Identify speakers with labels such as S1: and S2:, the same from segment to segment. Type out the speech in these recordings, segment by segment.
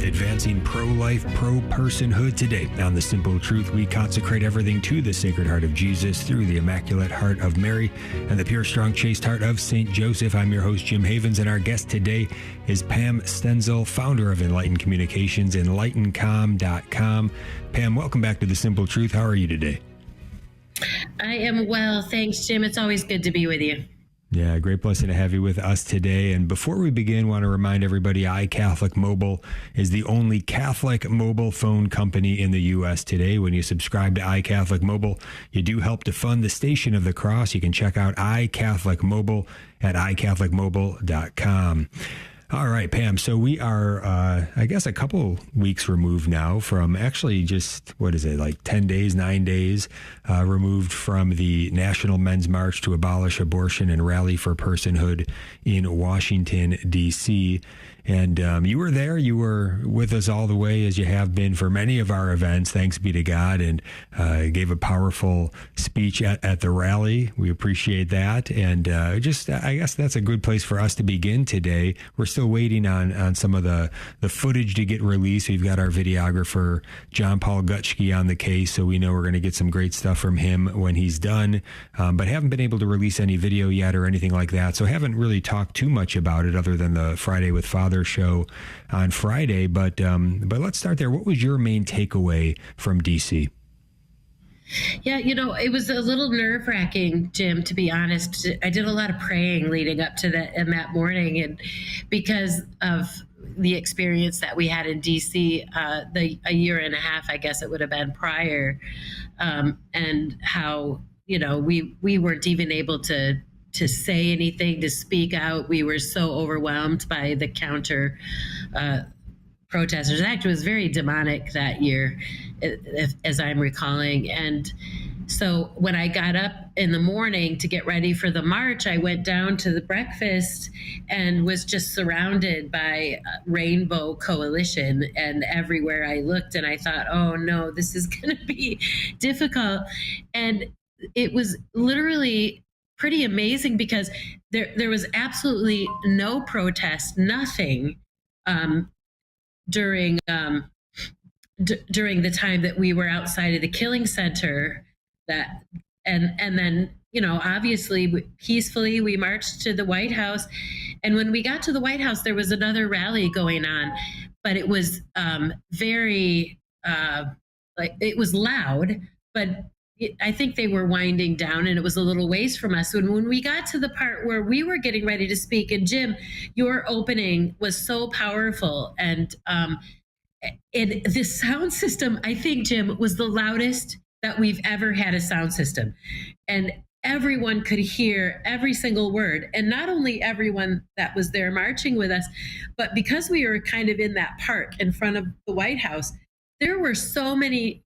S1: advancing pro-life, pro-personhood. Today on The Simple Truth, we consecrate everything to the Sacred Heart of Jesus through the Immaculate Heart of Mary and the pure, strong, chaste heart of St. Joseph. I'm your host, Jim Havens, and our guest today is Pam Stenzel, founder of Enlightened Communications, enlightencom.com. Pam, welcome back to The Simple Truth. How are you today?
S2: I am well. Thanks, Jim. It's always good to be with you.
S1: Yeah, great blessing to have you with us today. And before we begin, I want to remind everybody iCatholic Mobile is the only Catholic mobile phone company in the U.S. today. When you subscribe to iCatholic Mobile, you do help to fund the Station of the Cross. You can check out iCatholic Mobile at iCatholicMobile.com. All right, Pam. So we are, I guess, a couple weeks removed now from actually just, like 10 days, 9 days removed from the National Men's March to abolish abortion and rally for personhood in Washington, D.C. And you were there. You were with us all the way, as you have been for many of our events. Thanks be to God. And gave a powerful speech at the rally. We appreciate that. And I guess that's a good place for us to begin today. We're still waiting on some of the footage to get released. We've got our videographer, John Paul Gutschke, on the case. So we know we're going to get some great stuff from him when he's done. But haven't been able to release any video yet or anything like that. So haven't really talked too much about it other than the Friday with Father show on Friday, but let's start there. What was your main takeaway from DC?
S2: Yeah, it was a little nerve-wracking, Jim, to be honest. I did a lot of praying leading up to that morning, and because of the experience that we had in DC a year and a half, I guess it would have been prior, and how we weren't even able to say anything, to speak out. We were so overwhelmed by the counter protesters. Actually, it was very demonic that year, as I'm recalling. And so when I got up in the morning to get ready for the march, I went down to the breakfast and was just surrounded by Rainbow Coalition. And everywhere I looked, and I thought, oh no, this is going to be difficult. And it was literally pretty amazing because there was absolutely no protest, nothing during the time that we were outside of the killing center. And then obviously peacefully we marched to the White House, and when we got to the White House there was another rally going on, but it was very it was loud, but I think they were winding down and it was a little ways from us. When we got to the part where we were getting ready to speak, and Jim, your opening was so powerful. And the sound system, I think, Jim, was the loudest that we've ever had a sound system. And everyone could hear every single word. And not only everyone that was there marching with us, but because we were kind of in that park in front of the White House, there were so many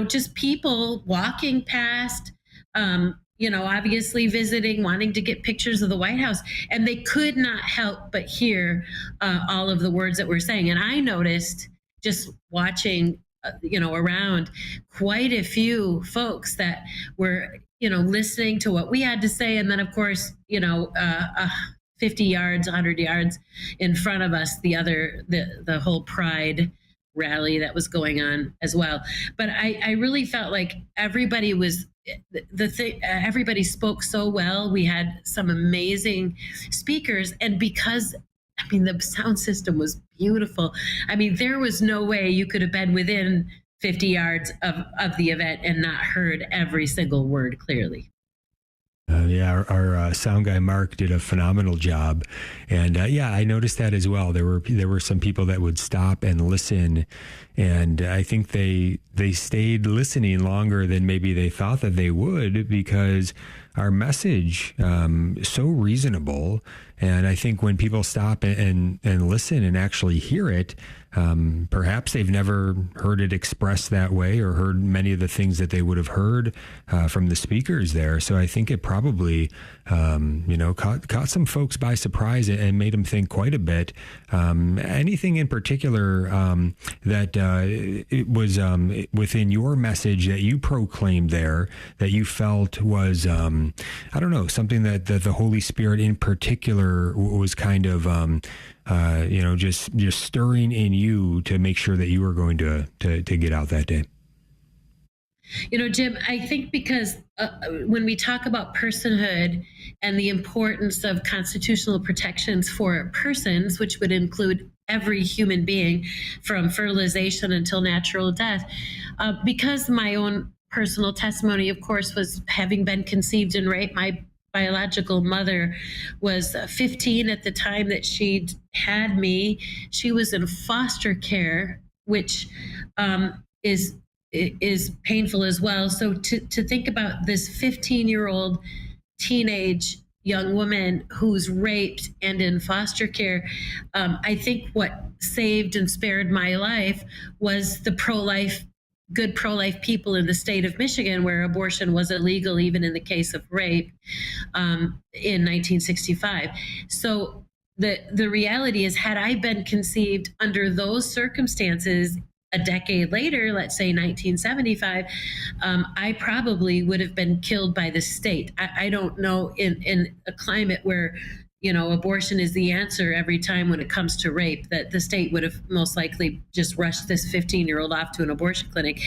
S2: just people walking past, obviously visiting, wanting to get pictures of the White House. And they could not help but hear all of the words that we're saying. And I noticed just watching, around, quite a few folks that were, listening to what we had to say. And then, of course, 50 yards, 100 yards in front of us, the whole Pride rally that was going on as well. But I really felt like everybody was everybody spoke so well. We had some amazing speakers, and because the sound system was beautiful. There was no way you could have been within 50 yards of the event and not heard every single word clearly.
S1: Our sound guy Mark did a phenomenal job, and I noticed that as well. There were some people that would stop and listen, and I think they stayed listening longer than maybe they thought that they would, because our message so reasonable. And I think when people stop and listen and actually hear it, perhaps they've never heard it expressed that way or heard many of the things that they would have heard from the speakers there. So I think it probably, caught some folks by surprise and made them think quite a bit. Anything in particular that it was within your message that you proclaimed there that you felt was, something that the Holy Spirit in particular Hitler was kind of, just stirring in you to make sure that you were going to get out that day?
S2: Jim, I think because when we talk about personhood and the importance of constitutional protections for persons, which would include every human being from fertilization until natural death, because my own personal testimony, of course, was having been conceived and raped. My biological mother was 15 at the time that she had me. She was in foster care, which is painful as well. So to think about this 15-year-old teenage young woman who's raped and in foster care, I think what saved and spared my life was the good pro-life people in the state of Michigan, where abortion was illegal even in the case of rape in 1965. So the reality is, had I been conceived under those circumstances a decade later, let's say 1975, I probably would have been killed by the state. I don't know, in a climate where abortion is the answer every time when it comes to rape, that the state would have most likely just rushed this 15-year-old off to an abortion clinic.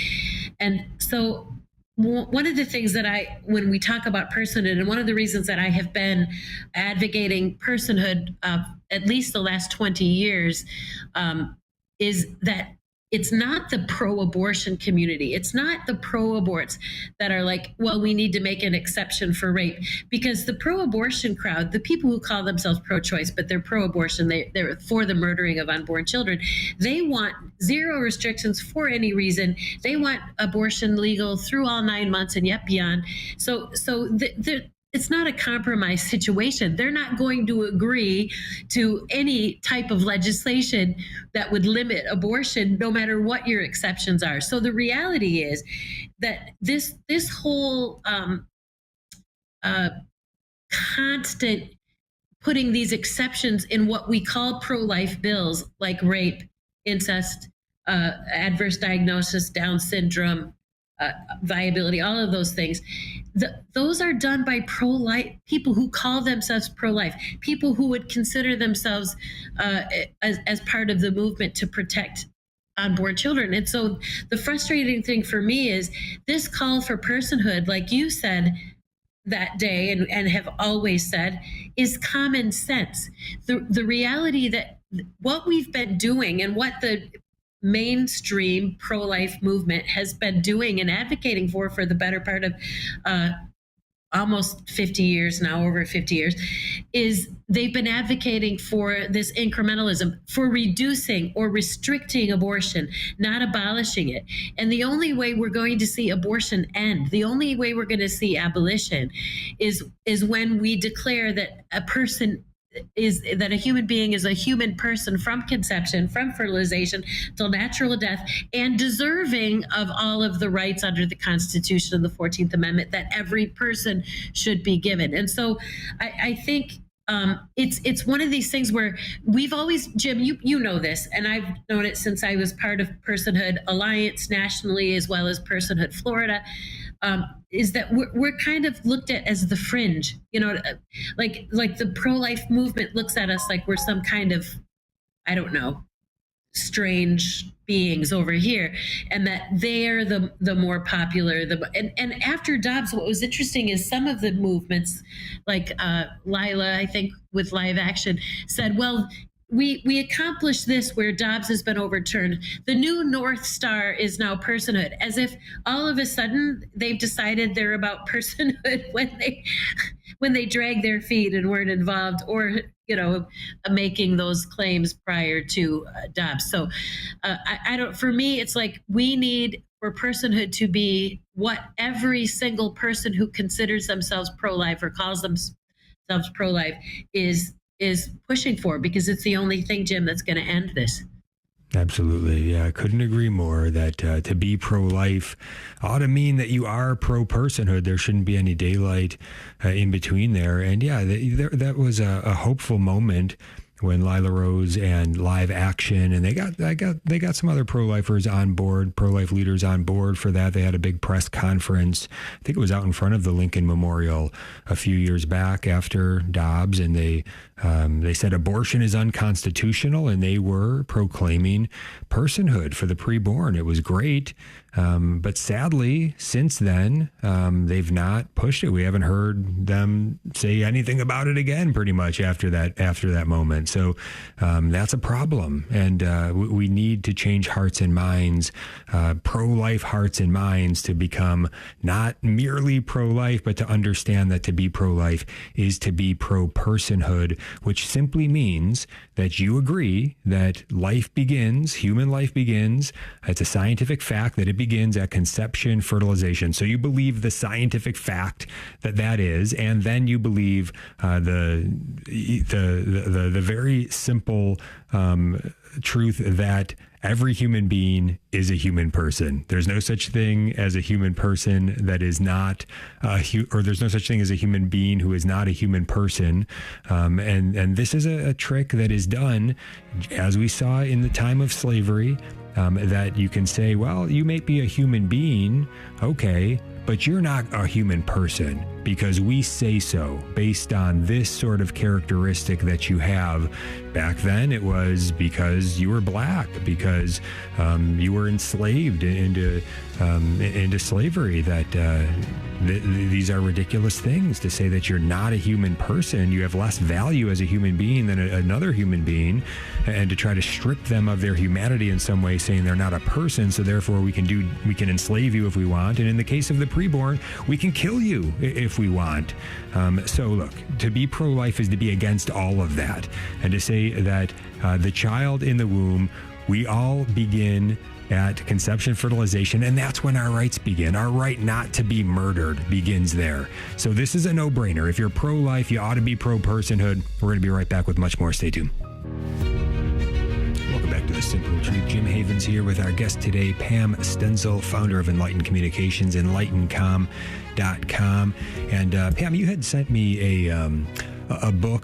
S2: And so one of the things that when we talk about personhood, and one of the reasons that I have been advocating personhood at least the last 20 years, is that it's not the pro-abortion community. It's not the pro-aborts that are like, well, we need to make an exception for rape, because the pro-abortion crowd, the people who call themselves pro-choice, but they're pro-abortion, they're for the murdering of unborn children. They want zero restrictions for any reason. They want abortion legal through all 9 months and yet beyond. So it's not a compromise situation. They're not going to agree to any type of legislation that would limit abortion, no matter what your exceptions are. So the reality is that this whole constant putting these exceptions in what we call pro-life bills, like rape, incest, adverse diagnosis, Down syndrome, viability, all of those things, those are done by pro-life people who call themselves pro-life, people who would consider themselves as part of the movement to protect unborn children. And so the frustrating thing for me is this call for personhood, like you said that day and have always said, is common sense. The reality that what we've been doing and what the mainstream pro-life movement has been doing and advocating for the better part of almost 50 years now, over 50 years, is they've been advocating for this incrementalism, for reducing or restricting abortion, not abolishing it. And the only way we're going to see abortion end, the only way we're going to see abolition is when we declare that a human being is a human person from conception, from fertilization till natural death, and deserving of all of the rights under the Constitution and the 14th Amendment that every person should be given. And so I think it's one of these things where we've always, Jim, you know this, and I've known it since I was part of Personhood Alliance nationally, as well as Personhood Florida, is that we're kind of looked at as the fringe, like the pro-life movement looks at us like we're some kind of, I don't know, strange beings over here, and that they're the more popular. And after Dobbs, what was interesting is some of the movements, like Lila, I think with Live Action, said, well, we accomplished this where Dobbs has been overturned. The new North Star is now personhood, as if all of a sudden they've decided they're about personhood when they dragged their feet and weren't involved or making those claims prior to Dobbs. So I don't. For me, it's like we need for personhood to be what every single person who considers themselves pro-life or calls themselves pro-life is pushing for, because it's the only thing, Jim, that's going to end this.
S1: Absolutely. Yeah, I couldn't agree more that to be pro-life ought to mean that you are pro-personhood. There shouldn't be any daylight in between there. And yeah, that was a hopeful moment when Lila Rose and Live Action, and they got some other pro-lifers on board, pro-life leaders on board for that. They had a big press conference. I think it was out in front of the Lincoln Memorial a few years back after Dobbs, and they said abortion is unconstitutional, and they were proclaiming personhood for the preborn. It was great. But sadly, since then, they've not pushed it. We haven't heard them say anything about it again, pretty much after that moment. So that's a problem, and we need to change hearts and minds, pro-life hearts and minds, to become not merely pro-life, but to understand that to be pro-life is to be pro-personhood, which simply means that you agree that human life begins. It's a scientific fact that it begins at conception, fertilization. So you believe the scientific fact that is, and then you believe the very simple truth that every human being is a human person. There's no such thing as a human person that is not or there's no such thing as a human being who is not a human person. And this is a trick that is done, as we saw in the time of slavery, that you can say, well, you may be a human being, okay, but you're not a human person because we say so based on this sort of characteristic that you have. Back then, it was because you were black, because you were enslaved into slavery, that these are ridiculous things to say that you're not a human person. You have less value as a human being than another human being, and to try to strip them of their humanity in some way, saying they're not a person, so therefore we can enslave you if we want, and in the case of the preborn, we can kill you if we want. So look, to be pro-life is to be against all of that, and to say that the child in the womb, we all begin at conception, fertilization, and that's when our rights begin. Our right not to be murdered begins there. So this is a no-brainer. If you're pro-life, you ought to be pro-personhood. We're going to be right back with much more. Stay tuned. Welcome back to The Simple Truth. Jim Havens here with our guest today, Pam Stenzel, founder of Enlightened Communications, enlightencom.com. And Pam, you had sent me a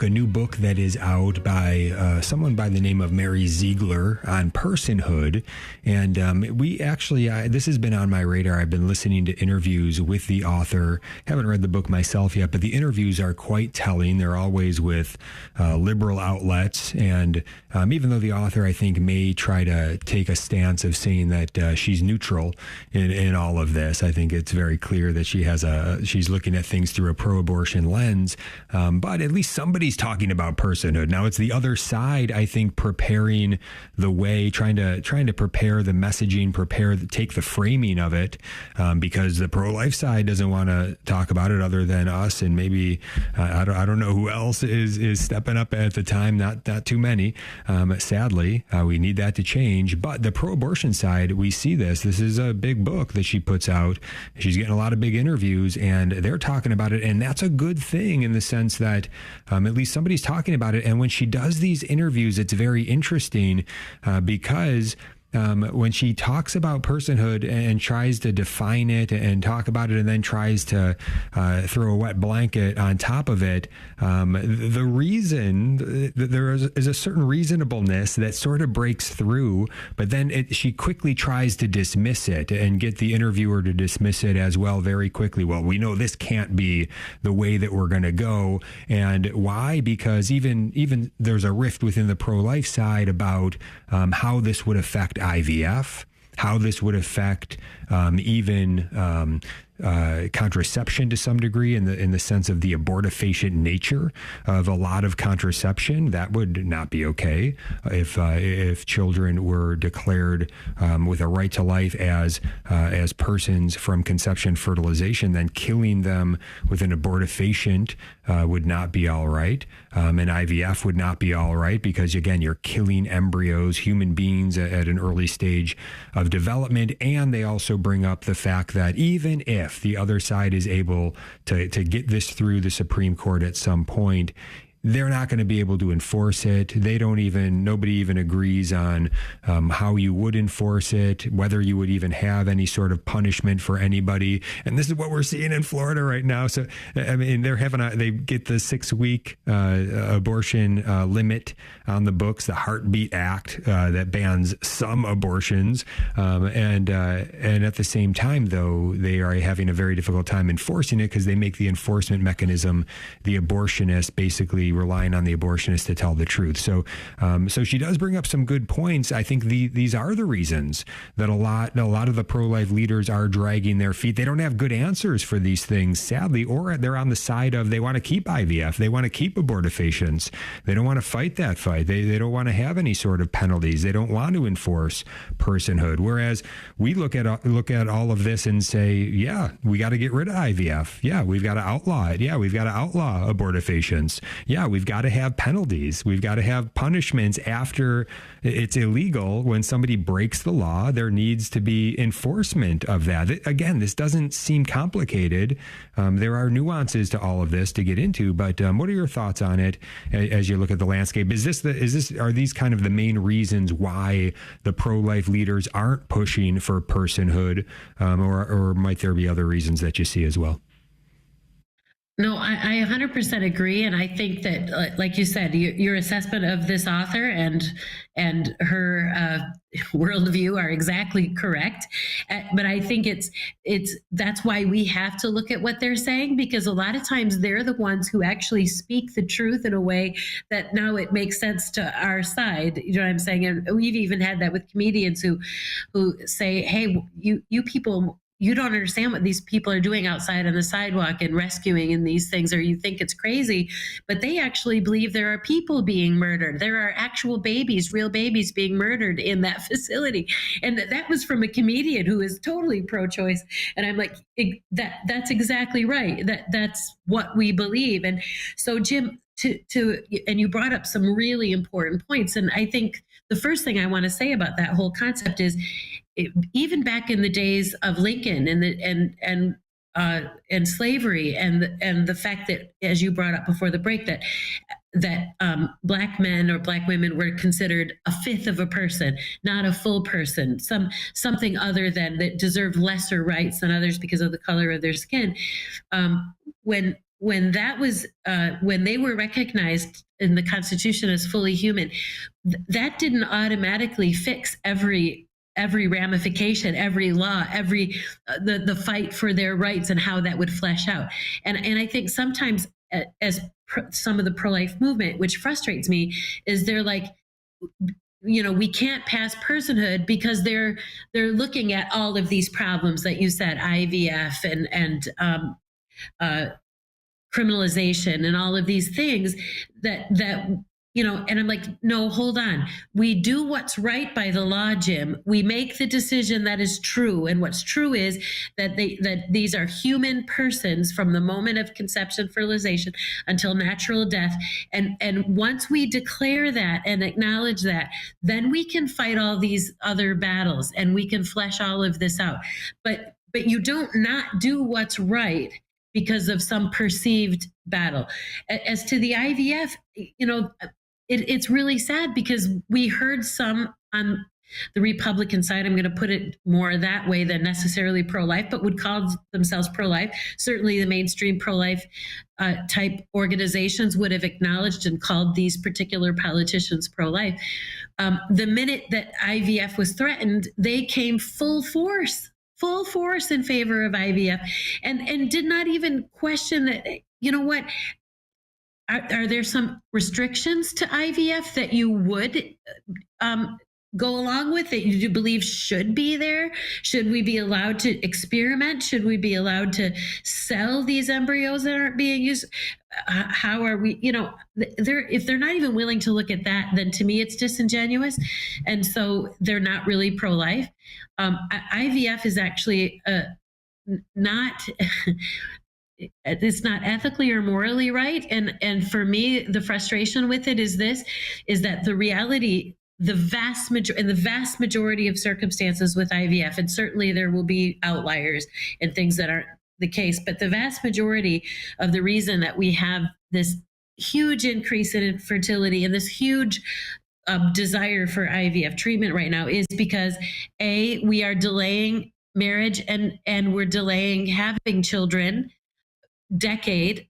S1: new book that is out by someone by the name of Mary Ziegler on personhood. And we actually, this has been on my radar. I've been listening to interviews with the author. Haven't read the book myself yet, but the interviews are quite telling. They're always with liberal outlets. And even though the author, I think, may try to take a stance of saying that she's neutral in all of this, I think it's very clear that she's looking at things through a pro-abortion lens. But at least somebody's talking about personhood. Now it's the other side, I think, preparing the way, trying to prepare the messaging, take the framing of it, because the pro-life side doesn't want to talk about it other than us, and maybe I don't know who else is stepping up at the time. Not too many. Sadly, we need that to change. But the pro-abortion side, we see this. This is a big book that she puts out. She's getting a lot of big interviews, and they're talking about it, and that's a good thing in the sense that at least somebody's talking about it. And when she does these interviews, it's very interesting because when she talks about personhood and tries to define it and talk about it, and then tries to throw a wet blanket on top of it, the reason there is a certain reasonableness that sort of breaks through, but then she quickly tries to dismiss it and get the interviewer to dismiss it as well very quickly. Well, we know this can't be the way that we're going to go. And why? Because even there's a rift within the pro-life side about how this would affect IVF, how this would affect even contraception to some degree, in the sense of the abortifacient nature of a lot of contraception. That would not be okay if children were declared with a right to life as persons from conception, fertilization. Then killing them with an abortifacient would not be all right. And IVF would not be all right, because again, you're killing embryos, human beings at an early stage of development. And they also bring up the fact that even if the other side is able to get this through the Supreme Court at some point, they're not going to be able to enforce it. Nobody even agrees on how you would enforce it, whether you would even have any sort of punishment for anybody. And this is what we're seeing in Florida right now. So, I mean, they get the 6-week abortion limit on the books, the Heartbeat Act that bans some abortions. And at the same time, though, they are having a very difficult time enforcing it because they make the enforcement mechanism the abortionist, basically relying on the abortionist to tell the truth. So she does bring up some good points. I think these are the reasons that a lot of the pro-life leaders are dragging their feet. They don't have good answers for these things, sadly, or they're on the side of they want to keep IVF. They want to keep abortifacients. They don't want to fight that fight. They don't want to have any sort of penalties. They don't want to enforce personhood. Whereas we look at all of this and say, yeah, we got to get rid of IVF. Yeah, we've got to outlaw it. Yeah, we've got to outlaw abortifacients. Yeah, we've got to have penalties. We've got to have punishments after it's illegal. When somebody breaks the law, there needs to be enforcement of that. Again, this doesn't seem complicated. There are nuances to all of this to get into, but what are your thoughts on it as you look at the landscape? Are these kind of the main reasons why the pro-life leaders aren't pushing for personhood, or might there be other reasons that you see as well?
S2: No, I 100% agree, and I think that, like you said, your assessment of this author and her worldview are exactly correct. But I think that's why we have to look at what they're saying, because a lot of times they're the ones who actually speak the truth in a way that now it makes sense to our side. You know what I'm saying? And we've even had that with comedians who say, "Hey, you people." You don't understand what these people are doing outside on the sidewalk and rescuing and these things, or you think it's crazy, but they actually believe there are people being murdered. There are actual babies, real babies being murdered in that facility. And that was from a comedian who is totally pro-choice. And I'm like, that's exactly right. That's what we believe. And so, Jim, and you brought up some really important points. And I think the first thing I want to say about that whole concept is, even back in the days of Lincoln and slavery and the fact that, as you brought up before the break, that Black men or Black women were considered a fifth of a person, not a full person, something other than that deserved lesser rights than others because of the color of their skin. When they were recognized in the Constitution as fully human, that didn't automatically fix every ramification, every law, the fight for their rights and how that would flesh out. And I think sometimes, as some of the pro-life movement, which frustrates me, is they're like, we can't pass personhood because they're looking at all of these problems that you said, IVF and criminalization and all of these things that and I'm like, no, hold on. We do what's right by the law, Jim. We make the decision that is true. And what's true is that these are human persons from the moment of conception, fertilization until natural death. And once we declare that and acknowledge that, then we can fight all these other battles and we can flesh all of this out. But you don't not do what's right because of some perceived battle. As to the IVF, it's really sad because we heard some on the Republican side, I'm going to put it more that way than necessarily pro-life, but would call themselves pro-life. Certainly the mainstream pro-life type organizations would have acknowledged and called these particular politicians pro-life. The minute that IVF was threatened, they came full force in favor of IVF and did not even question that, what, are there some restrictions to IVF that you would go along with, that you believe should be there? Should we be allowed to experiment? Should we be allowed to sell these embryos that aren't being used? How are we, if they're not even willing to look at that, then to me it's disingenuous. And so they're not really pro-life. IVF is actually not... it's not ethically or morally right. And for me, the frustration with it is that the reality, the vast majority of circumstances with IVF, and certainly there will be outliers and things that aren't the case, but the vast majority of the reason that we have this huge increase in infertility and this huge desire for IVF treatment right now is because we are delaying marriage and we're delaying having children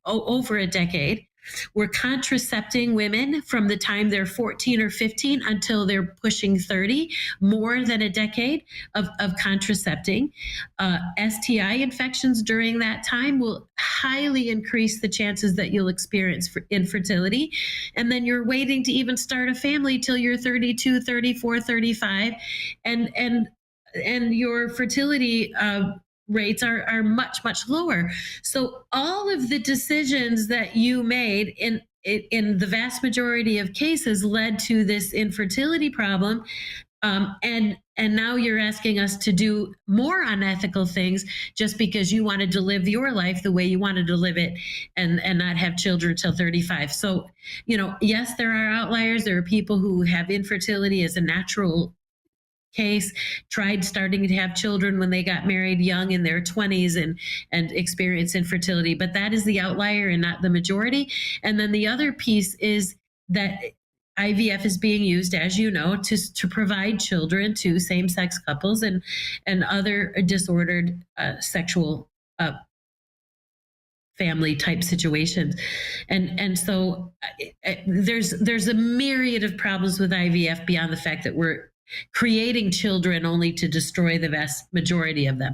S2: over a decade. We're contracepting women from the time they're 14 or 15 until they're pushing 30, more than a decade of contracepting. STI infections during that time will highly increase the chances that you'll experience infertility. And then you're waiting to even start a family till you're 32, 34, 35. And your fertility rates are much, much lower. So all of the decisions that you made in the vast majority of cases led to this infertility problem. And now you're asking us to do more unethical things just because you wanted to live your life the way you wanted to live it and not have children till 35. So, yes, there are outliers. There are people who have infertility as a natural case, tried starting to have children when they got married young in their 20s and experienced infertility. But that is the outlier and not the majority. And then the other piece is that IVF is being used, as you know, to provide children to same-sex couples and other disordered sexual family type situations. And so there's a myriad of problems with IVF beyond the fact that we're creating children only to destroy the vast majority of them.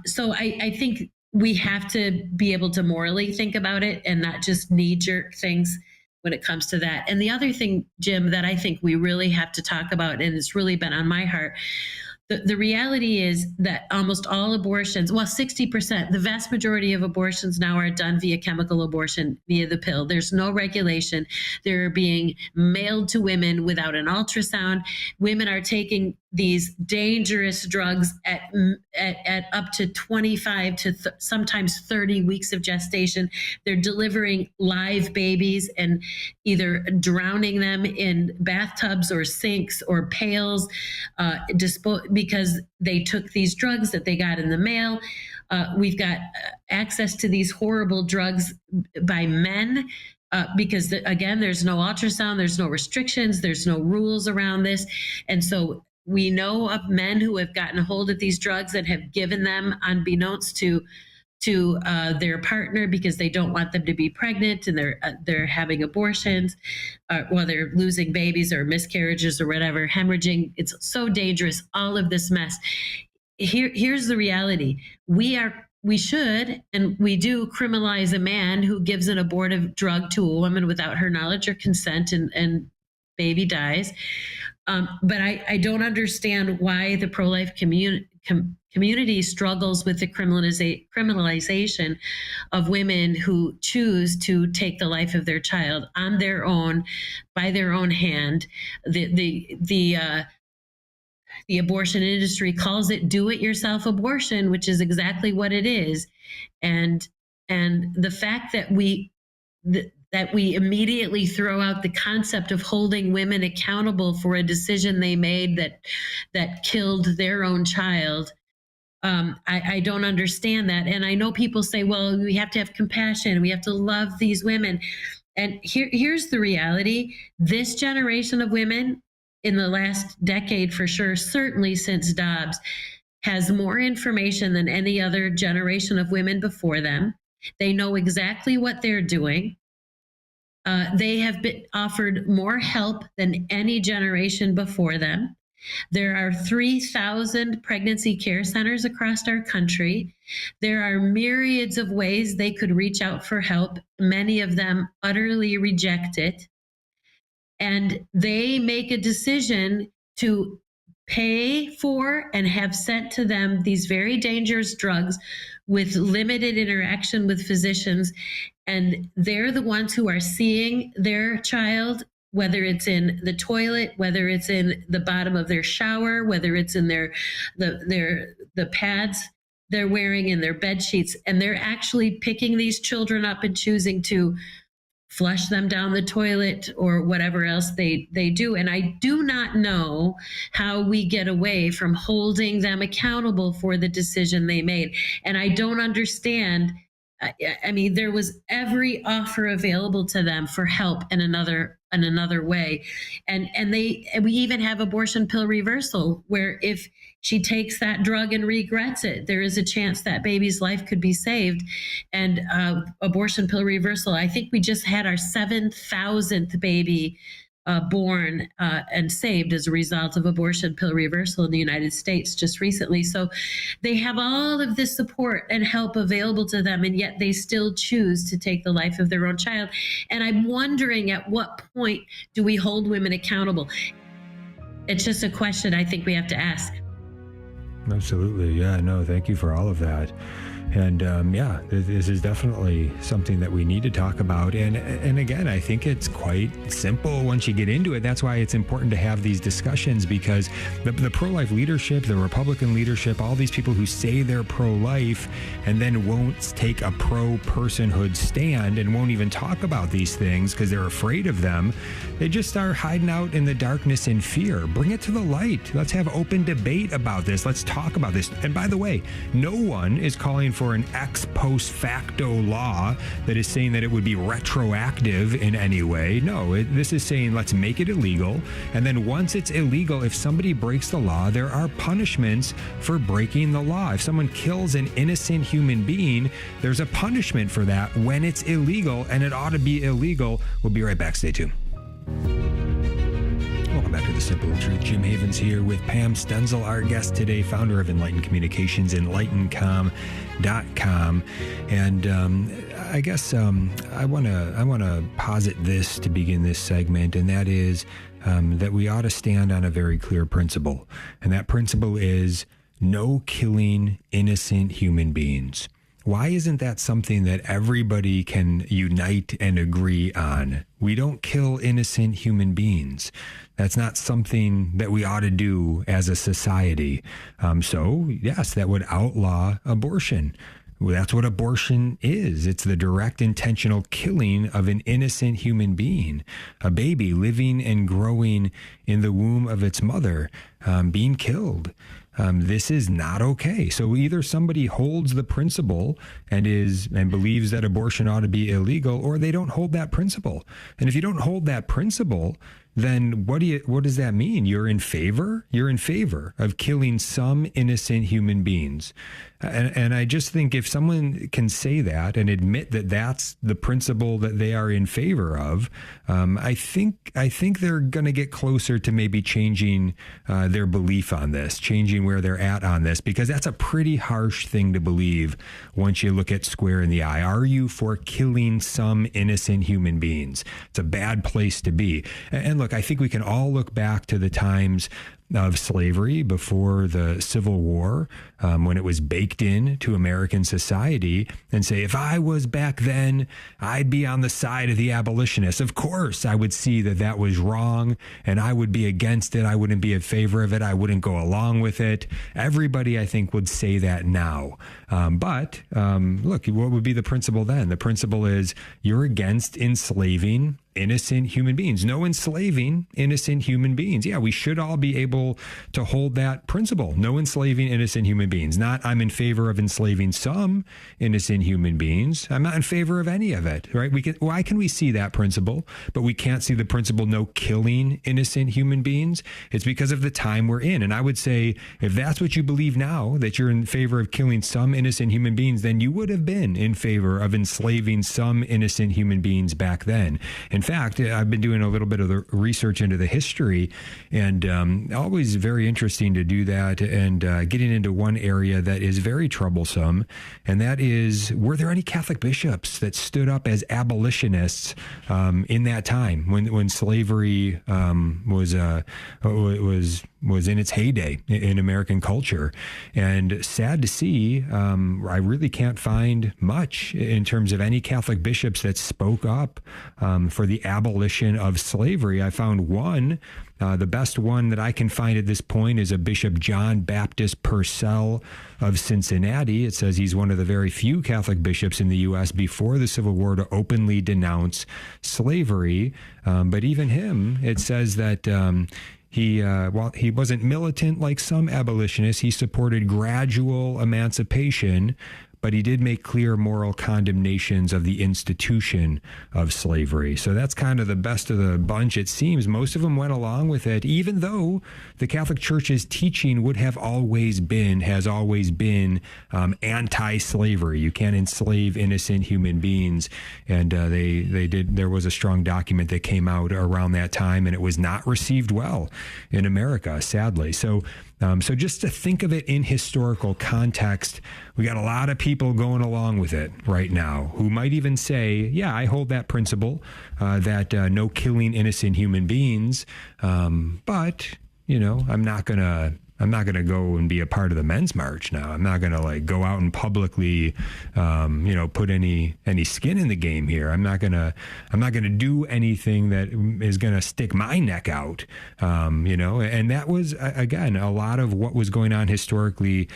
S2: So I think we have to be able to morally think about it and not just knee-jerk things when it comes to that. And the other thing, Jim, that I think we really have to talk about, and it's really been on my heart, the reality is that almost all abortions, 60%, the vast majority of abortions now are done via chemical abortion, via the pill. There's no regulation. They're being mailed to women without an ultrasound. Women are taking these dangerous drugs at up to 25 to sometimes 30 weeks of gestation. They're delivering live babies and either drowning them in bathtubs or sinks or pails because they took these drugs that they got in the mail. We've got access to these horrible drugs by men. Because again, there's no ultrasound, there's no restrictions, there's no rules around this. And so we know of men who have gotten a hold of these drugs and have given them unbeknownst to their partner because they don't want them to be pregnant, and they're having abortions, while they're losing babies or miscarriages or whatever, hemorrhaging. It's so dangerous, all of this mess. Here's the reality. We should, and we do, criminalize a man who gives an abortive drug to a woman without her knowledge or consent, and baby dies. But I don't understand why the pro-life community struggles with the criminalization of women who choose to take the life of their child on their own, by their own hand. The abortion industry calls it do-it-yourself abortion, which is exactly what it is. And the fact that we immediately throw out the concept of holding women accountable for a decision they made that killed their own child, I don't understand that. And I know people say, well, we have to have compassion, we have to love these women. And here's the reality. This generation of women in the last decade, for sure, certainly since Dobbs, has more information than any other generation of women before them. They know exactly what they're doing. They have been offered more help than any generation before them. There are 3,000 pregnancy care centers across our country. There are myriads of ways they could reach out for help. Many of them utterly reject it. And they make a decision to pay for and have sent to them these very dangerous drugs with limited interaction with physicians. And they're the ones who are seeing their child, whether it's in the toilet, whether it's in the bottom of their shower, whether it's in the pads they're wearing in their bed sheets. And they're actually picking these children up and choosing to flush them down the toilet or whatever else they do. And I do not know how we get away from holding them accountable for the decision they made. And I don't understand I mean, there was every offer available to them for help in another way, and we even have abortion pill reversal, where if she takes that drug and regrets it, there is a chance that baby's life could be saved. And abortion pill reversal. I think we just had our 7,000th baby born and saved as a result of abortion pill reversal in the United States just recently. So they have all of this support and help available to them, and yet they still choose to take the life of their own child. And I'm wondering, at what point do we hold women accountable? It's just a question I think we have to ask.
S1: Absolutely. Yeah, no, thank you for all of that. And yeah, this is definitely something that we need to talk about. And again, I think it's quite simple once you get into it. That's why it's important to have these discussions, because the pro-life leadership, the Republican leadership, all these people who say they're pro-life and then won't take a pro-personhood stand and won't even talk about these things because they're afraid of them, they just start hiding out in the darkness in fear. Bring it to the light. Let's have open debate about this. Let's talk about this. And by the way, no one is calling for an ex post facto law that is saying that it would be retroactive in any way. No, this is saying let's make it illegal. And then once it's illegal, if somebody breaks the law, there are punishments for breaking the law. If someone kills an innocent human being, there's a punishment for that when it's illegal, and it ought to be illegal. We'll be right back. Stay tuned. Welcome back to The Simple Truth. Jim Havens here with Pam Stenzel, our guest today, founder of Enlightened Communications, enlightencom.com. And I guess I want to posit this to begin this segment, and that is that we ought to stand on a very clear principle. And that principle is no killing innocent human beings. Why isn't that something that everybody can unite and agree on? We don't kill innocent human beings. That's not something that we ought to do as a society. So, yes, that would outlaw abortion. Well, that's what abortion is. It's the direct intentional killing of an innocent human being, a baby living and growing in the womb of its mother, being killed. This is not okay. So either somebody holds the principle and believes that abortion ought to be illegal, or they don't hold that principle. And if you don't hold that principle, then what does that mean? You're in favor? You're in favor of killing some innocent human beings. And I just think if someone can say that and admit that that's the principle that they are in favor of, I think they're going to get closer to maybe changing their belief on this, changing where they're at on this, because that's a pretty harsh thing to believe once you look at square in the eye. Are you for killing some innocent human beings? It's a bad place to be. And look, I think we can all look back to the times of slavery before the Civil War, when it was baked in to American society, and say, if I was back then, I'd be on the side of the abolitionists. Of course, I would see that that was wrong, and I would be against it. I wouldn't be in favor of it. I wouldn't go along with it. Everybody, I think, would say that now. But look, what would be the principle then? The principle is you're against enslaving innocent human beings. No enslaving innocent human beings. Yeah, we should all be able to hold that principle. No enslaving innocent human beings. Not I'm in favor of enslaving some innocent human beings. I'm not in favor of any of it, right? Why can we see that principle, but we can't see the principle no killing innocent human beings? It's because of the time we're in. And I would say, if that's what you believe now, that you're in favor of killing some innocent human beings, then you would have been in favor of enslaving some innocent human beings back then. In fact, I've been doing a little bit of the research into the history, and always very interesting to do that, and getting into one area that is very troublesome, and that is, were there any Catholic bishops that stood up as abolitionists in that time when slavery was in its heyday in American culture? And sad to see, I really can't find much in terms of any Catholic bishops that spoke up for the abolition of slavery. I found one. The best one that I can find at this point is a Bishop John Baptist Purcell of Cincinnati. It says he's one of the very few Catholic bishops in the U.S. before the Civil War to openly denounce slavery. But even him, it says that while he wasn't militant like some abolitionists, he supported gradual emancipation, but he did make clear moral condemnations of the institution of slavery. So that's kind of the best of the bunch. It seems most of them went along with it, even though the Catholic Church's teaching has always been anti-slavery. You can't enslave innocent human beings. And they did. There was a strong document that came out around that time, and it was not received well in America, sadly. So just to think of it in historical context, we got a lot of people going along with it right now who might even say, yeah, I hold that principle, that no killing innocent human beings. But, I'm not going to go and be a part of the Men's March now. I'm not going to go out and publicly, put any skin in the game here. I'm not going to do anything that is going to stick my neck out. And that was, again, a lot of what was going on historically,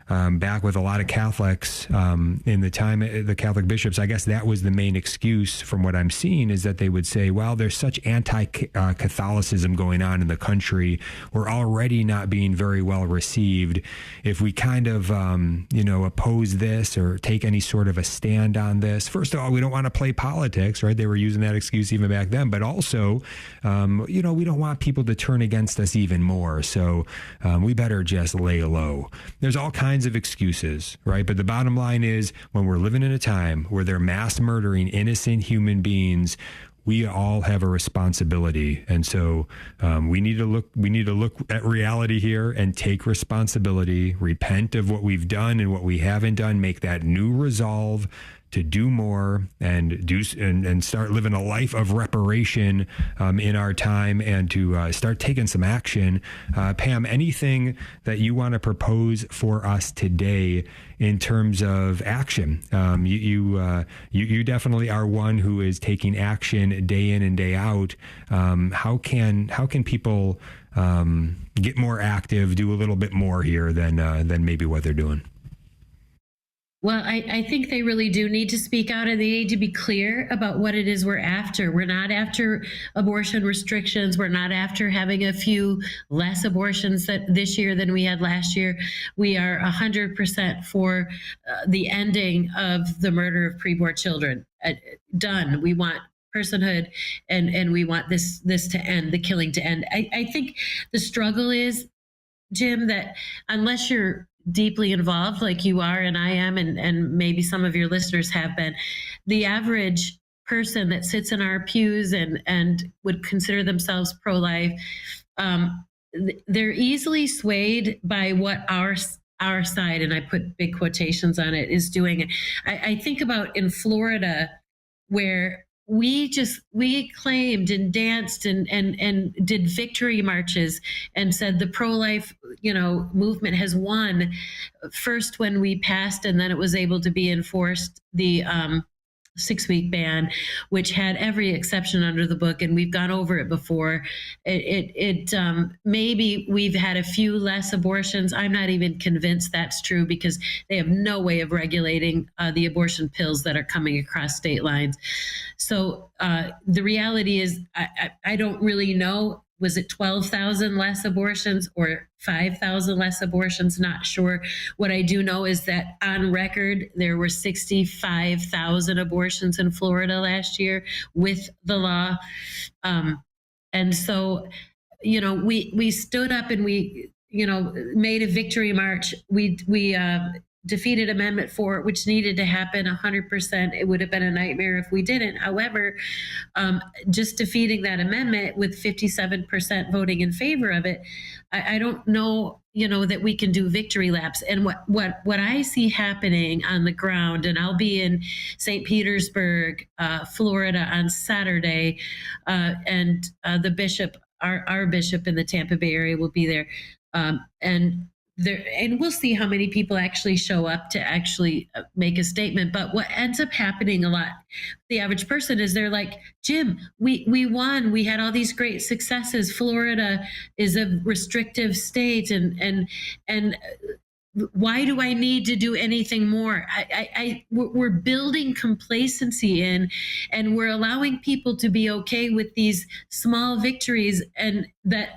S1: back with a lot of Catholics in the time, the Catholic bishops. I guess that was the main excuse from what I'm seeing, is that they would say, well, there's such anti-Catholicism going on in the country. We're already not being very well received. If we kind of, oppose this or take any sort of a stand on this, first of all, we don't want to play politics, right? They were using that excuse even back then, but also, we don't want people to turn against us even more. So we better just lay low. There's all kinds of excuses, right? But the bottom line is, when we're living in a time where they're mass murdering innocent human beings, we all have a responsibility. And so we need to look at reality here and take responsibility, repent of what we've done and what we haven't done, make that new resolve to do more and start living a life of reparation in our time, and to start taking some action. Pam, anything that you want to propose for us today in terms of action? You definitely are one who is taking action day in and day out. How can people get more active, do a little bit more here than maybe what they're doing?
S2: Well, I think they really do need to speak out, and they need to be clear about what it is we're after. We're not after abortion restrictions. We're not after having a few less abortions this year than we had last year. We are 100% for the ending of the murder of preborn children. Done. We want personhood, and we want this to end, the killing to end. I think the struggle is, Jim, that unless you're deeply involved like you are and I am, and maybe some of your listeners have been, the average person that sits in our pews and would consider themselves pro-life, they're easily swayed by what our side, and I put big quotations on it, is doing. I think about in Florida, where we claimed and danced and did victory marches and said the pro-life movement has won, first when we passed, and then it was able to be enforced, the 6-week ban, which had every exception under the book, and we've gone over it before. Maybe we've had a few less abortions. I'm not even convinced that's true, because they have no way of regulating the abortion pills that are coming across state lines. So the reality is, I don't really know. Was it 12,000 less abortions or 5,000 less abortions? Not sure. What I do know is that on record, there were 65,000 abortions in Florida last year with the law. And so, we stood up and we, made a victory march. We defeated Amendment 4, which needed to happen 100%. It would have been a nightmare if we didn't. However, just defeating that amendment with 57% voting in favor of it, I don't know, that we can do victory laps. And what I see happening on the ground, and I'll be in St. Petersburg, Florida on Saturday, and the bishop, our bishop in the Tampa Bay area, will be there. And we'll see how many people actually show up to actually make a statement. But what ends up happening a lot, the average person, is they're like, Jim, we won. We had all these great successes. Florida is a restrictive state, and why do I need to do anything more? We're building complacency in, and we're allowing people to be okay with these small victories, and that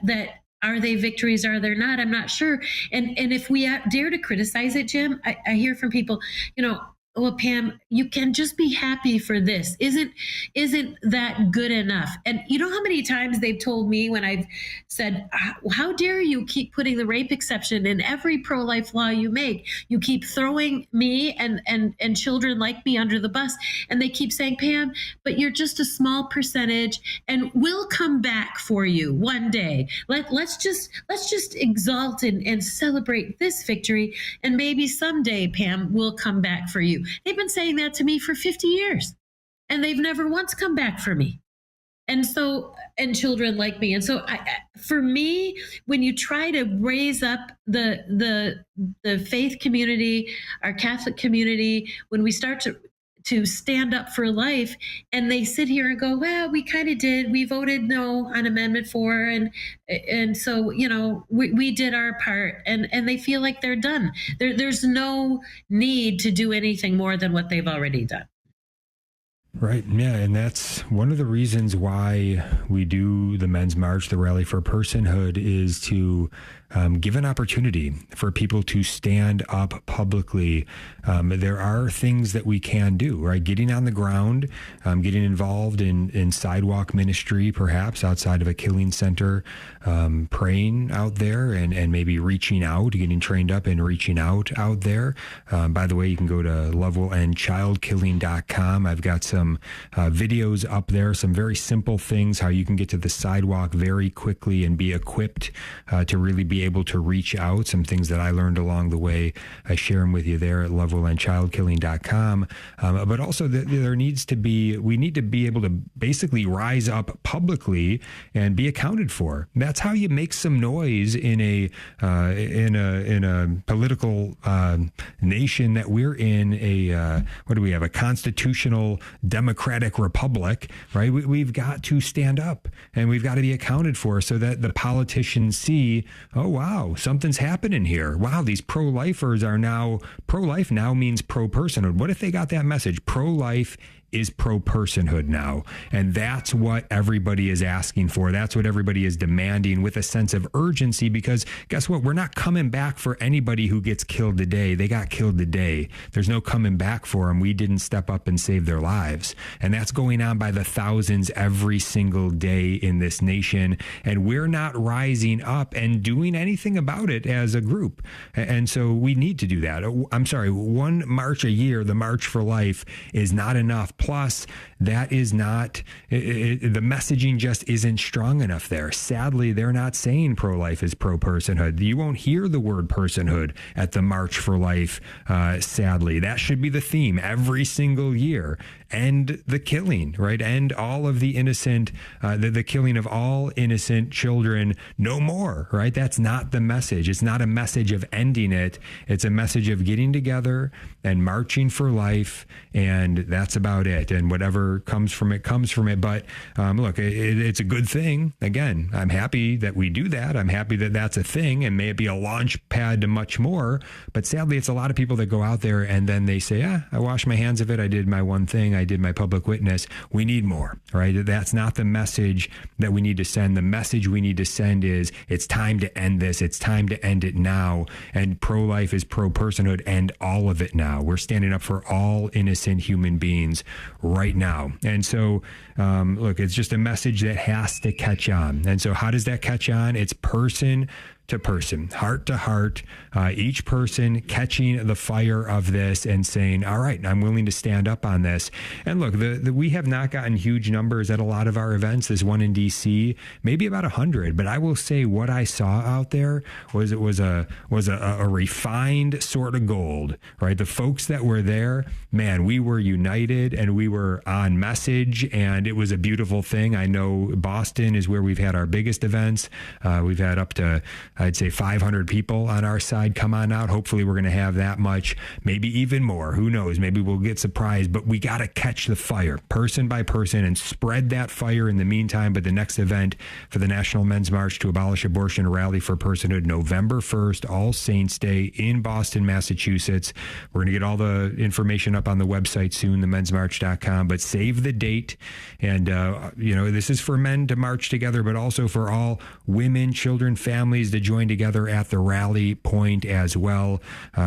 S2: Are they victories? Are they not? I'm not sure. And if we dare to criticize it, Jim, I hear from people, well, Pam, you can just be happy for this. Isn't that good enough? And you know how many times they've told me when I've said, how dare you keep putting the rape exception in every pro-life law you make? You keep throwing me and children like me under the bus. And they keep saying, Pam, but you're just a small percentage, and we'll come back for you one day. Let's just exalt and celebrate this victory, and maybe someday, Pam, we'll come back for you. They've been saying that to me for 50 years, and they've never once come back for me. And children like me. And so for me, when you try to raise up the faith community, our Catholic community, when we start to stand up for life, and they sit here and go, well, we kind of did. We voted no on Amendment 4. And so, we did our part, and they feel like they're done. There's no need to do anything more than what they've already done.
S1: Right. Yeah. And that's one of the reasons why we do the Men's March, the Rally for Personhood, is to give an opportunity for people to stand up publicly. There are things that we can do, right? Getting on the ground, getting involved in sidewalk ministry, perhaps outside of a killing center, praying out there and maybe reaching out, getting trained up and reaching out there. By the way, you can go to lovewillendchildkilling.com. I've got some videos up there, some very simple things, how you can get to the sidewalk very quickly and be equipped to really be able to reach out. Some things that I learned along the way, I share them with you there at lovewillendchildkilling.com. But also we need to be able to basically rise up publicly and be accounted for. That's how you make some noise in a political nation that we're in. What do we have? A constitutional democratic republic, right? We've got to stand up and we've got to be accounted for, so that the politicians see, oh, wow, something's happening here. Wow, these pro-lifers are now, pro-life now means pro-personhood. What if they got that message? Pro-life is pro-personhood now. And that's what everybody is asking for. That's what everybody is demanding with a sense of urgency, because guess what? We're not coming back for anybody who gets killed today. They got killed today. There's no coming back for them. We didn't step up and save their lives. And that's going on by the thousands every single day in this nation. And we're not rising up and doing anything about it as a group. And so we need to do that. I'm sorry, one march a year, the March for Life, is not enough. Plus, that is not, the messaging just isn't strong enough there. Sadly, they're not saying pro-life is pro-personhood. You won't hear the word personhood at the March for Life, sadly. That should be the theme every single year. End the killing, right? End all of the innocent, the killing of all innocent children, no more, right? That's not the message. It's not a message of ending it. It's a message of getting together and marching for life, and that's about it. And whatever comes from it, comes from it. But look, it's a good thing. Again, I'm happy that we do that. I'm happy that that's a thing, and may it be a launch pad to much more. But sadly, it's a lot of people that go out there and then they say, I washed my hands of it. I did my one thing. I did my public witness. We need more, right? That's not the message that we need to send. The message we need to send is, it's time to end this. It's time to end it now. And pro-life is pro-personhood. End all of it now. We're standing up for all innocent human beings right now. And so, look, it's just a message that has to catch on. And so how does that catch on? It's person to person, heart to heart, each person catching the fire of this and saying, all right, I'm willing to stand up on this. And look, we have not gotten huge numbers at a lot of our events. This one in DC, maybe about 100. But I will say what I saw out there was a refined sort of gold, right? The folks that were there, man, we were united and we were on message, and it was a beautiful thing. I know Boston is where we've had our biggest events. We've had up to I'd say 500 people on our side come on out. Hopefully we're going to have that much, maybe even more. Who knows? Maybe we'll get surprised, but we got to catch the fire person by person and spread that fire in the meantime. But the next event for the National Men's March to Abolish Abortion, Rally for Personhood, November 1st, All Saints Day in Boston, Massachusetts. We're going to get all the information up on the website soon, themensmarch.com, but save the date. And, this is for men to march together, but also for all women, children, families to join together at the rally point as well.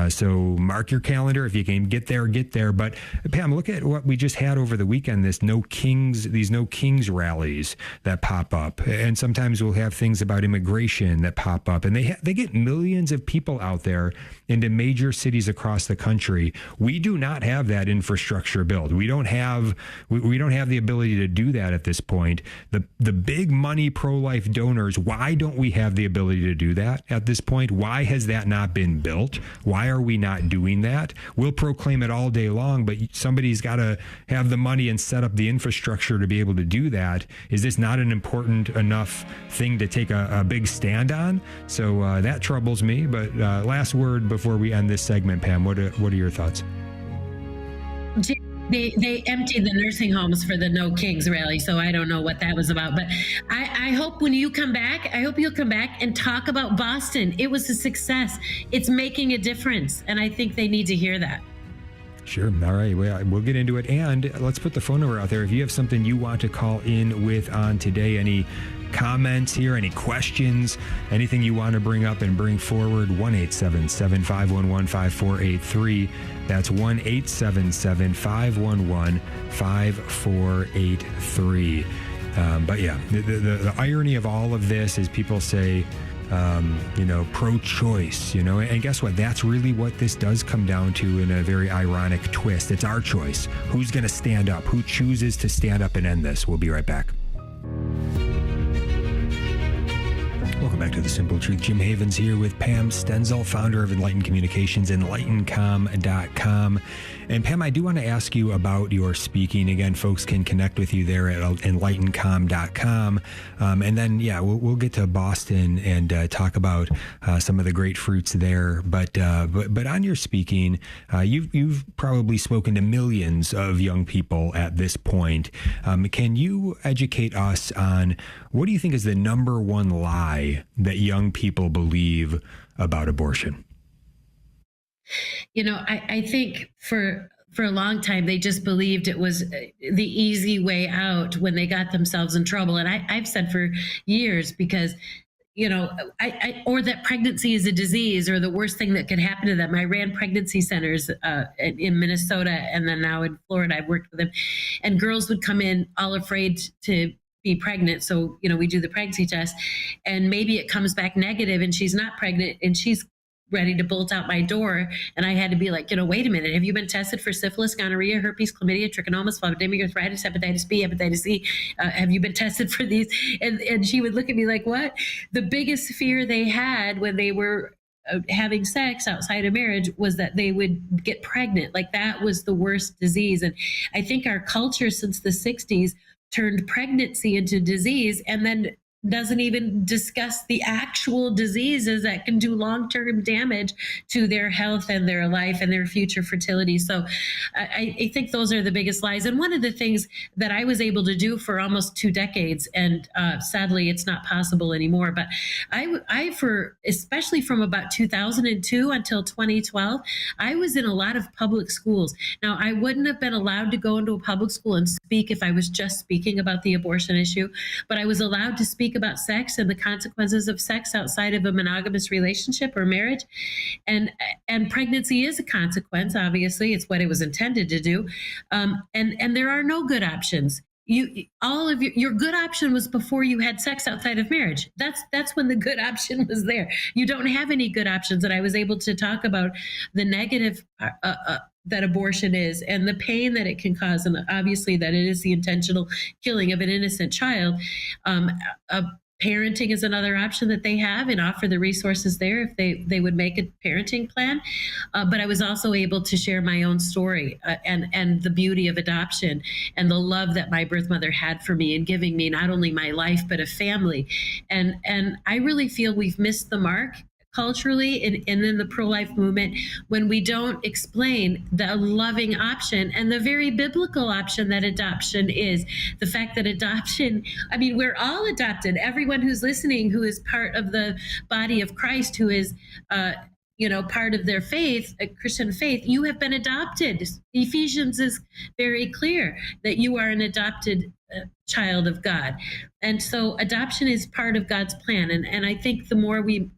S1: So mark your calendar. If you can get there, get there. But Pam, look at what we just had over the weekend, these No Kings rallies that pop up. And sometimes we'll have things about immigration that pop up, and they get millions of people out there into major cities across the country. We do not have that infrastructure built. We don't have the ability to do that at this point. The big money pro-life donors, why don't we have the ability to do that at this point? Why has that not been built? Why are we not doing that? We'll proclaim it all day long, but somebody's got to have the money and set up the infrastructure to be able to do that. Is this not an important enough thing to take a big stand on? So that troubles me. But last word before we end this segment, Pam, what are your thoughts?
S2: They emptied the nursing homes for the No Kings rally, so I don't know what that was about. But I hope when you come back, I hope you'll come back and talk about Boston. It was a success. It's making a difference, and I think they need to hear that.
S1: Sure. All right. We'll get into it. And let's put the phone number out there. If you have something you want to call in with on today, any comments here, any questions, anything you want to bring up and bring forward, 1-877-511-5483. That's 1-877-511-5483. But yeah, the irony of all of this is people say, pro-choice, and guess what? That's really what this does come down to in a very ironic twist. It's our choice. Who's going to stand up? Who chooses to stand up and end this? We'll be right back. Welcome back to The Simple Truth. Jim Havens here with Pam Stenzel, founder of Enlightened Communications, enlightencom.com. And Pam, I do want to ask you about your speaking. Again, folks can connect with you there at enlightencom.com. And then, we'll get to Boston and talk about some of the great fruits there. But on your speaking, you've probably spoken to millions of young people at this point. Can you educate us on what do you think is the number one lie that young people believe about abortion?
S2: I think for a long time, they just believed it was the easy way out when they got themselves in trouble. And I've said for years, because, or that pregnancy is a disease or the worst thing that could happen to them. I ran pregnancy centers in Minnesota, and then now in Florida, I've worked with them. And girls would come in all afraid to be pregnant. So, we do the pregnancy test, and maybe it comes back negative and she's not pregnant and she's ready to bolt out my door. And I had to be like, wait a minute, have you been tested for syphilis, gonorrhea, herpes, chlamydia, trichomonas, phlebotomy, arthritis, hepatitis B, hepatitis C? Have you been tested for these? And she would look at me like, what? The biggest fear they had when they were having sex outside of marriage was that they would get pregnant. Like, that was the worst disease. And I think our culture since the 60s turned pregnancy into disease, and then doesn't even discuss the actual diseases that can do long-term damage to their health and their life and their future fertility. So I think those are the biggest lies. And one of the things that I was able to do for almost 2 decades, and sadly it's not possible anymore, but especially from about 2002 until 2012, I was in a lot of public schools. Now, I wouldn't have been allowed to go into a public school and speak if I was just speaking about the abortion issue, but I was allowed to speak about sex and the consequences of sex outside of a monogamous relationship or marriage. And pregnancy is a consequence. Obviously, it's what it was intended to do. And there are no good options. Your good option was before you had sex outside of marriage. That's when the good option was there. You don't have any good options. And I was able to talk about the negative that abortion is, and the pain that it can cause, and obviously that it is the intentional killing of an innocent child. parenting is another option that they have, and offer the resources there if they would make a parenting plan. But I was also able to share my own story, and the beauty of adoption, and the love that my birth mother had for me in giving me not only my life but a family. And I really feel we've missed the mark culturally and in the pro-life movement when we don't explain the loving option and the very biblical option that adoption is. The fact that adoption, I mean, we're all adopted. Everyone who's listening, who is part of the body of Christ, who is part of their faith, a Christian faith, you have been adopted. Ephesians is very clear that you are an adopted child of God. And so adoption is part of God's plan. And I think the more we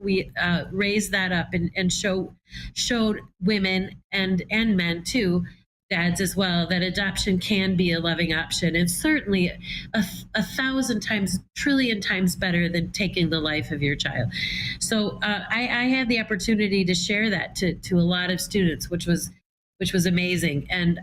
S2: raise that up and showed women and men too, dads as well, that adoption can be a loving option, and certainly a 1,000 times, trillion times better than taking the life of your child. So I had the opportunity to share that to a lot of students, which was amazing, and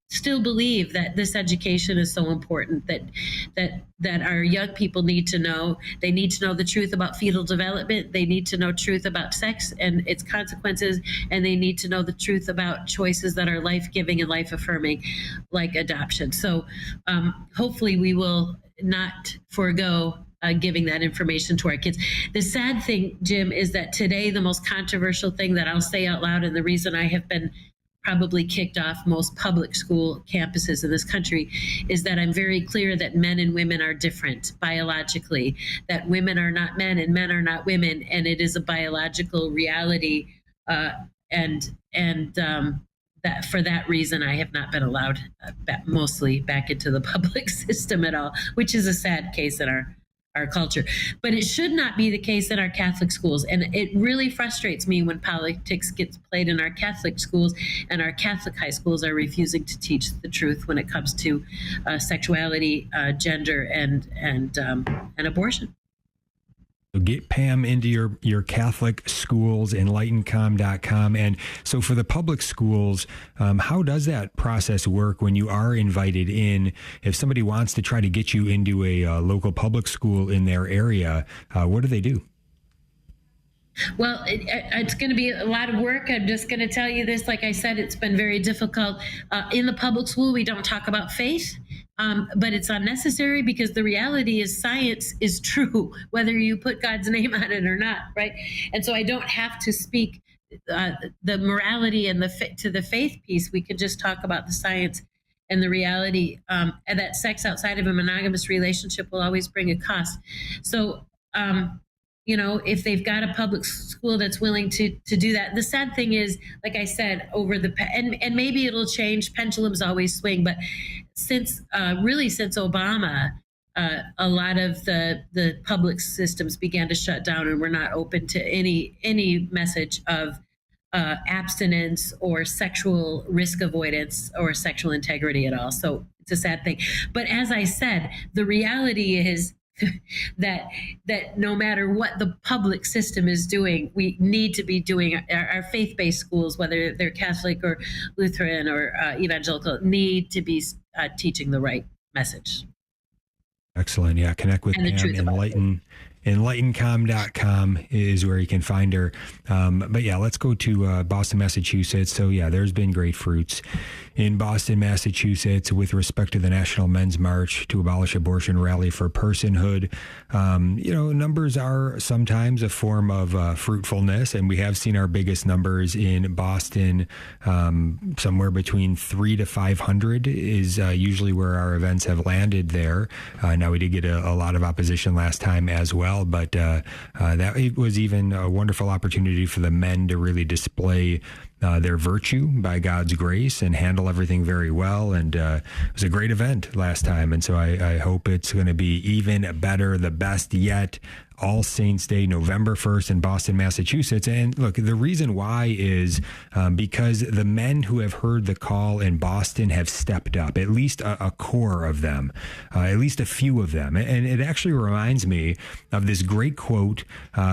S2: still believe that this education is so important, that our young people need to know. They need to know the truth about fetal development. They need to know truth about sex and its consequences, and they need to know the truth about choices that are life-giving and life-affirming, like adoption. So hopefully we will not forego giving that information to our kids. The sad thing, Jim, is that today the most controversial thing that I'll say out loud, and the reason I have been probably kicked off most public school campuses in this country, is that I'm very clear that men and women are different biologically, that women are not men and men are not women, and it is a biological reality. And that for that reason, I have not been allowed mostly back into the public system at all, which is a sad case in our culture. But it should not be the case in our Catholic schools. And it really frustrates me when politics gets played in our Catholic schools, and our Catholic high schools are refusing to teach the truth when it comes to sexuality, gender, and abortion.
S1: So get Pam into your Catholic schools, enlightencom.com. And so for the public schools, how does that process work when you are invited in? If somebody wants to try to get you into a local public school in their area, what do they do?
S2: Well, it's going to be a lot of work. I'm just going to tell you this. Like I said, it's been very difficult. In the public school, we don't talk about faith, but it's unnecessary, because the reality is science is true, whether you put God's name on it or not, right? And so I don't have to speak the morality and to the faith piece. We can just talk about the science and the reality, and that sex outside of a monogamous relationship will always bring a cost. So, if they've got a public school that's willing to do that. The sad thing is, like I said, and maybe it'll change, pendulums always swing, but since Obama, a lot of the public systems began to shut down, and we're not open to any message of abstinence or sexual risk avoidance or sexual integrity at all. So it's a sad thing. But as I said, the reality is that no matter what the public system is doing, we need to be doing our faith-based schools, whether they're Catholic or Lutheran or evangelical, need to be teaching the right message.
S1: Excellent. Yeah. Connect with Pam. Enlightencom.com is where you can find her. But yeah, let's go to Boston, Massachusetts. So yeah, there's been great fruits in Boston, Massachusetts with respect to the National Men's March to Abolish Abortion Rally for Personhood. Numbers are sometimes a form of fruitfulness, and we have seen our biggest numbers in Boston. Somewhere between 300 to 500 is usually where our events have landed there. Now we did get a lot of opposition last time as well, but that it was even a wonderful opportunity for the men to really display their virtue by God's grace and handle everything very well. And it was a great event last time. And so I hope it's going to be even better, the best yet All Saints Day, November 1st in Boston, Massachusetts. And look, the reason why is because the men who have heard the call in Boston have stepped up, at least a core of them, at least a few of them. And it actually reminds me of this great quote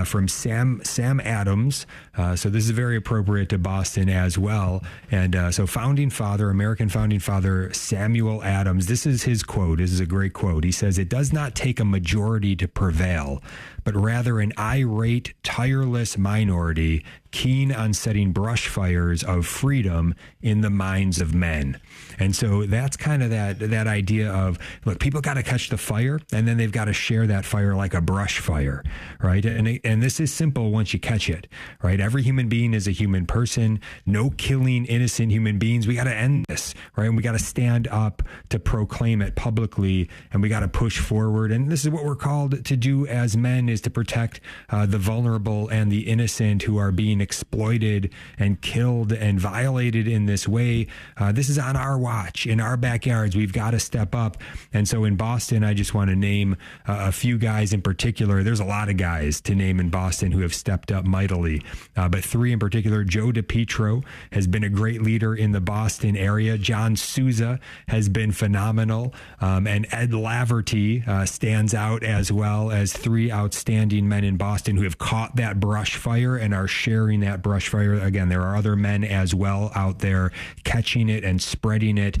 S1: from Sam Adams. So this is very appropriate to Boston as well. And so American founding father Samuel Adams, this is his quote. This is a great quote. He says, "It does not take a majority to prevail, but rather an irate, tireless minority, keen on setting brush fires of freedom in the minds of men." And so that's kind of that idea of, look, people got to catch the fire, and then they've got to share that fire like a brush fire, right? And this is simple once you catch it, right? Every human being is a human person. No killing innocent human beings. We got to end this, right? And we got to stand up to proclaim it publicly, and we got to push forward. And this is what we're called to do as men, is to protect the vulnerable and the innocent who are being exploited and killed and violated in this way. This is on our watch, in our backyards. We've got to step up. And so in Boston, I just want to name a few guys in particular. There's a lot of guys to name in Boston who have stepped up mightily, but three in particular. Joe DiPietro has been a great leader in the Boston area. John Souza has been phenomenal, and Ed Laverty stands out, as well as three outstanding men in Boston who have caught that brush fire and are sharing that brush fire. Again, there are other men as well out there catching it and spreading it.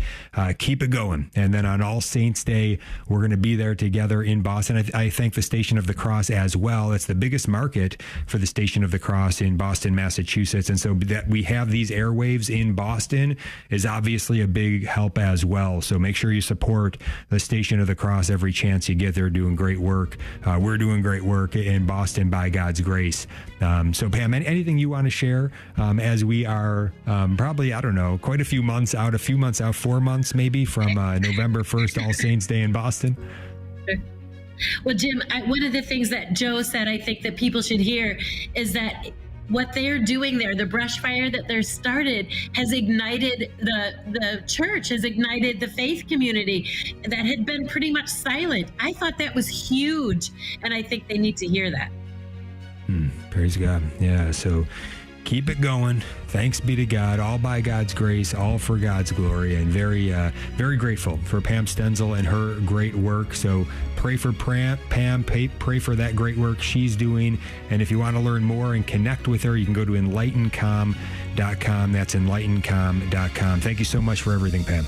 S1: Keep it going. And then on All Saints Day, we're going to be there together in Boston. I thank the Station of the Cross as well. It's the biggest market for the Station of the Cross in Boston, Massachusetts. And so that we have these airwaves in Boston is obviously a big help as well. So make sure you support the Station of the Cross every chance you get. They're doing great work. We're doing great work in Boston by God's grace. So Pam, anything you want to share as we are probably, I don't know, quite a few months out, 4 months maybe from November 1st, All Saints Day in Boston?
S2: Well, Jim, one of the things that Joe said, I think that people should hear, is that what they're doing there, the brush fire that they're started, has ignited the church, has ignited the faith community that had been pretty much silent. I thought that was huge, and I think they need to hear that.
S1: Praise God. Yeah, so keep it going. Thanks be to God, all by God's grace, all for God's glory, and very grateful for Pam Stenzel and her great work. So pray for Pam, pray for that great work she's doing. And if you want to learn more and connect with her, you can go to enlightencom.com. That's enlightencom.com. Thank you so much for everything, Pam.